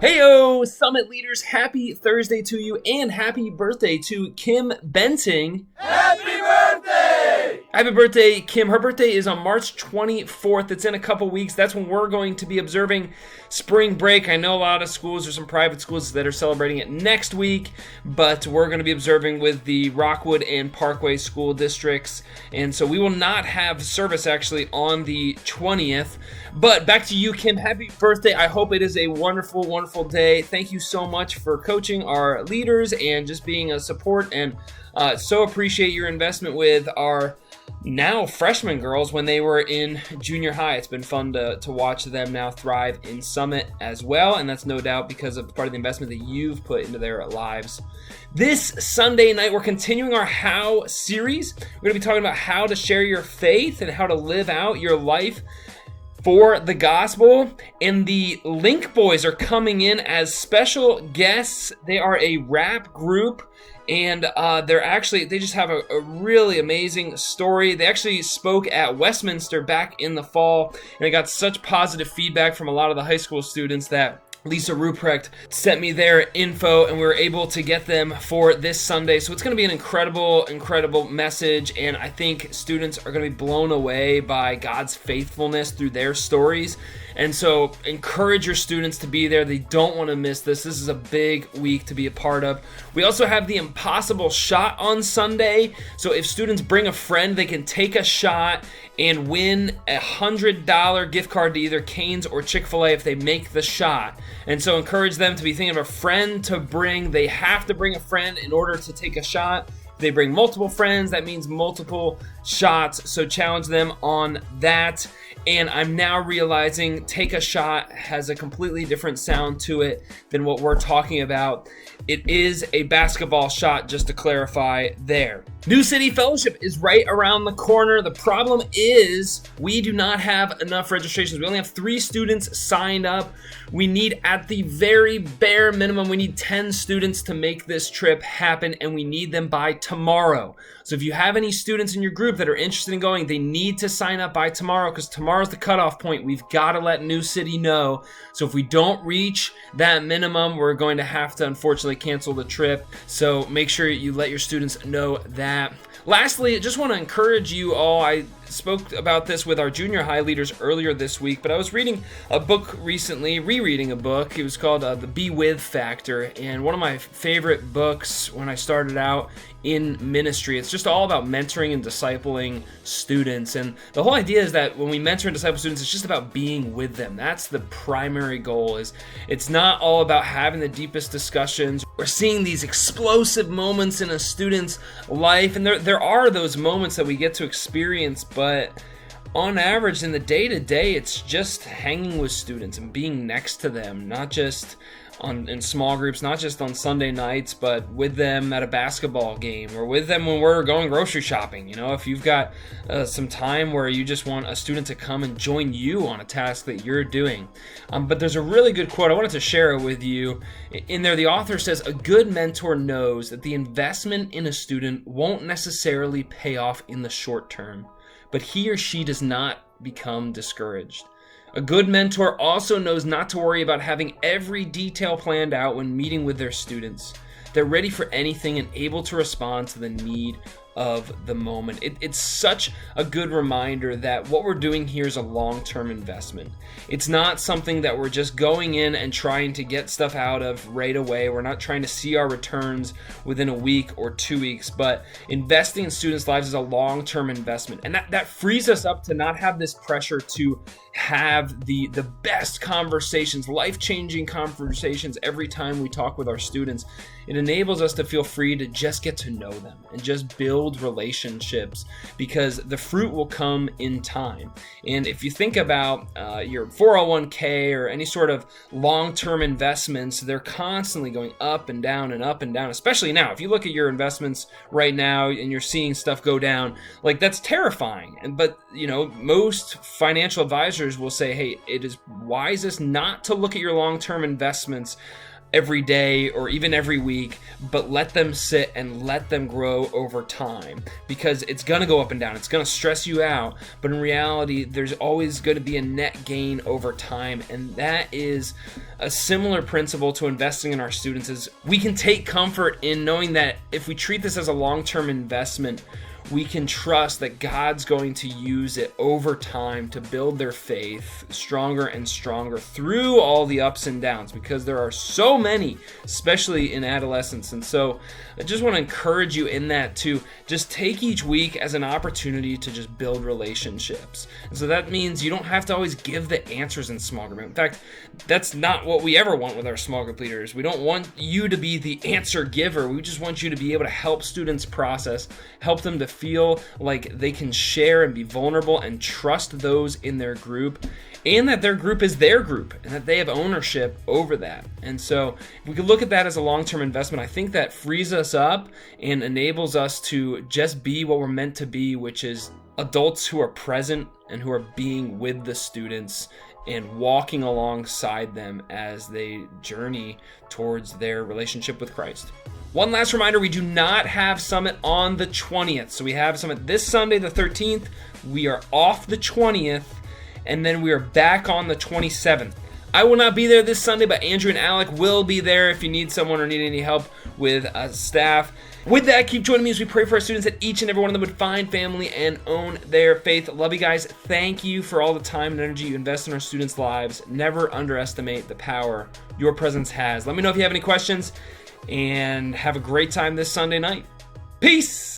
Heyo, Summit leaders, happy Thursday to you and happy birthday to Kim Benting. Happy birthday! Happy birthday, Kim. Her birthday is on March 24th. It's in a couple weeks. That's when we're going to be observing spring break. I know a lot of schools, or some private schools that are celebrating it next week, but we're going to be observing with the Rockwood and Parkway school districts. And so we will not have service actually on the 20th. But back to you, Kim. Happy birthday. I hope it is a wonderful, wonderful day. Thank you so much for coaching our leaders and just being a support, and so appreciate your investment with our now freshman girls when they were in junior high. It's been fun to watch them now thrive in Summit as well, and that's no doubt because of part of the investment that you've put into their lives. This Sunday night, we're continuing our How series. We're going to be talking about how to share your faith and how to live out your life for the gospel. And the Link Boys are coming in as special guests. They are a rap group, and they just have a really amazing story. They actually spoke at Westminster back in the fall, and they got such positive feedback from a lot of the high school students that Lisa Ruprecht sent me their info, and we were able to get them for this Sunday. So it's going to be an incredible, incredible message, and I think students are going to be blown away by God's faithfulness through their stories. And so encourage your students to be there. They don't want to miss this. This is a big week to be a part of. We also have the Impossible Shot on Sunday. So if students bring a friend, they can take a shot and win a $100 gift card to either Cane's or Chick-fil-A if they make the shot. And so encourage them to be thinking of a friend to bring. They have to bring a friend in order to take a shot. If they bring multiple friends, that means multiple shots. So challenge them on that. And I'm now realizing Take a Shot has a completely different sound to it than what we're talking about. It is a basketball shot, just to clarify there. New City Fellowship is right around the corner. The problem is we do not have enough registrations. We only have 3 students signed up. We need, at the very bare minimum, we need 10 students to make this trip happen, and we need them by tomorrow. So if you have any students in your group that are interested in going, they need to sign up by tomorrow, because tomorrow's the cutoff point. We've got to let New City know. So if we don't reach that minimum, we're going to have to unfortunately cancel the trip. So make sure you let your students know that. Lastly, I just want to encourage you all. I spoke about this with our junior high leaders earlier this week, but I was reading a book recently, rereading a book. It was called The Be With Factor, and one of my favorite books when I started out in ministry. It's just all about mentoring and discipling students, and the whole idea is that when we mentor and disciple students, it's just about being with them. That's the primary goal. It's not all about having the deepest discussions or seeing these explosive moments in a student's life, and there are those moments that we get to experience, but on average in the day-to-day, it's just hanging with students and being next to them, not just in small groups, not just on Sunday nights, but with them at a basketball game or with them when we're going grocery shopping. You know, if you've got some time where you just want a student to come and join you on a task that you're doing. But there's a really good quote. I wanted to share it with you. In there, the author says, "A good mentor knows that the investment in a student won't necessarily pay off in the short term, but he or she does not become discouraged. A good mentor also knows not to worry about having every detail planned out when meeting with their students. They're ready for anything and able to respond to the need of the moment." It's such a good reminder that what we're doing here is a long-term investment. It's not something that we're just going in and trying to get stuff out of right away. We're not trying to see our returns within a week or 2 weeks, but investing in students' lives is a long-term investment. And that frees us up to not have this pressure to have the best conversations, life-changing conversations every time we talk with our students. It enables us to feel free to just get to know them and just build relationships, because the fruit will come in time. And if you think about your 401k or any sort of long-term investments, they're constantly going up and down and up and down, especially now. If you look at your investments right now and you're seeing stuff go down, like, that's terrifying. But you know, most financial advisors will say, hey, it is wisest not to look at your long-term investments every day or even every week, but let them sit and let them grow over time, because it's going to go up and down. It's going to stress you out, but in reality, there's always going to be a net gain over time, and that is a similar principle to investing in our students is we can take comfort in knowing that if we treat this as a long-term investment, we can trust that God's going to use it over time to build their faith stronger and stronger through all the ups and downs, because there are so many, especially in adolescence. And so I just want to encourage you in that to just take each week as an opportunity to just build relationships. And so that means you don't have to always give the answers in small group. In fact, that's not what we ever want with our small group leaders. We don't want you to be the answer giver. We just want you to be able to help students process, help them to feel like they can share and be vulnerable and trust those in their group, and that their group is their group and that they have ownership over that. And so if we could look at that as a long-term investment, I think that frees us up and enables us to just be what we're meant to be, which is adults who are present and who are being with the students and walking alongside them as they journey towards their relationship with Christ. One last reminder, we do not have Summit on the 20th. So we have Summit this Sunday, the 13th. We are off the 20th, and then we are back on the 27th. I will not be there this Sunday, but Andrew and Alec will be there if you need someone or need any help with staff. With that, keep joining me as we pray for our students that each and every one of them would find family and own their faith. Love you guys. Thank you for all the time and energy you invest in our students' lives. Never underestimate the power your presence has. Let me know if you have any questions, and have a great time this Sunday night. Peace!